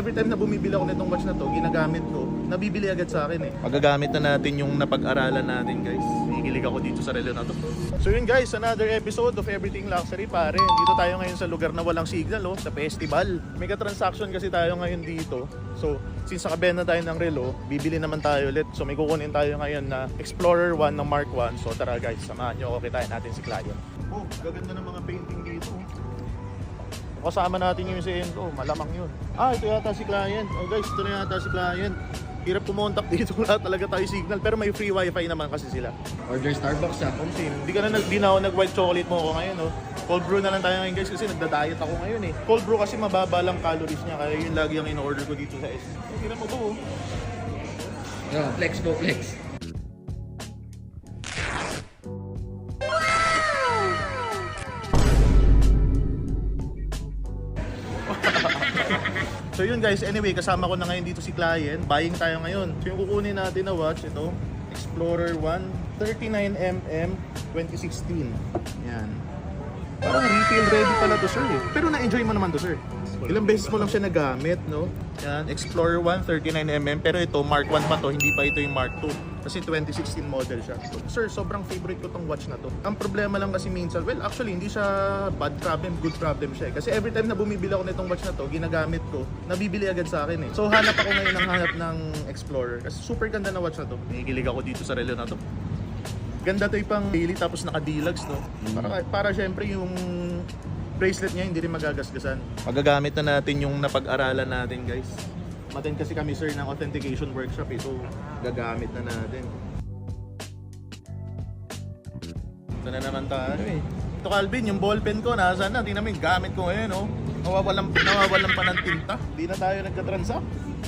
every time na bumibili ako nitong watch na to, ginagamit ko, nabibili agad sa akin eh. Magagamit na natin yung napag-aralan natin guys. Hihilig ako dito sa relo na to. So yun guys, another episode of Everything Luxury pare. Dito tayo ngayon sa lugar na walang signal oh, sa festival. Mega transaction kasi tayo ngayon dito. So since nakabenta tayo ng relo, bibili naman tayo ulit. So may kukunin tayo ngayon na Explorer 1 ng Mark 1. So tara guys, samahan nyo ako, kitain natin si client. Oh, gaganda ng mga painting dito. Kasama natin yung si Enzo, malamang yun. Ito yata si client. Oh guys, ito na yata si client. Hirap kumontak dito, wala talaga tayo signal. Pero may free wifi naman kasi sila. Order Starbucks ha. Hindi na ako nag-white chocolate mo ako ngayon. Oh. Cold brew na lang tayo ngayon guys kasi nagda-diet ako ngayon eh. Cold brew kasi mababa lang calories niya. Kaya yun lagi ang in-order ko dito sa S. Hirap mo to oh. No, flex go flex. So yun guys, anyway, kasama ko na ngayon dito si client. Buying tayo ngayon. So yung kukunin natin na watch, ito, Explorer 1, 39mm 2016. Yan. Parang retail ready pala to sir eh. Pero na-enjoy mo naman to sir. Ilang beses mo lang siya nagamit, no? Yan, Explorer 1, 39mm. Pero ito, Mark 1 pa to, hindi pa ito yung Mark 2. Kasi 2016 model siya. So, sir, sobrang favorite ko tong watch na to. Ang problema lang kasi minsan, well, actually, hindi siya bad problem, good problem siya eh. Kasi every time na bumibili ako nitong watch na to, ginagamit ko, nabibili agad sa akin eh. So, hanap ako ngayon ng hanap ng Explorer. Kasi super ganda na watch na to. Nakikilig ako dito sa relo na to. Ganda to yung pang daily tapos naka-deluxe no. Para syempre yung bracelet niya hindi rin magagasgasan. Magagamit na natin yung napag-aralan natin guys. Matin kasi kami sir ng authentication workshop eh. So gagamit na natin. Ito na naman tayo eh. Ito Calvin, yung ballpen ko nasaan na? Tingnan mo yung gamit ko ngayon oh. Nawawalan pa ng tinta. Hindi na tayo nagka-transact.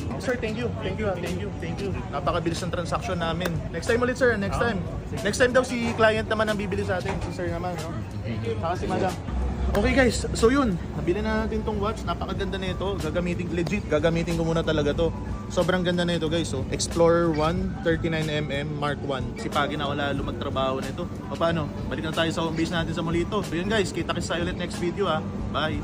Oh, sir, thank you. Thank you. Napakabilis ng transaction namin. Next time ulit sir, next time. Next time daw si client naman ang bibili sa atin. Si sir naman, no? Saka si madam. Okay guys, so yun. Nabili na natin tong watch. Napakaganda na ito. Gagamitin ko muna talaga to. Sobrang ganda na ito guys. So, Explorer 1, 39mm Mark 1. Sipagin na ako lalo magtrabaho na ito. O paano? Balik na tayo sa home base natin sa Molito. So yun guys, kita-kits tayo ulit next video ha. Bye!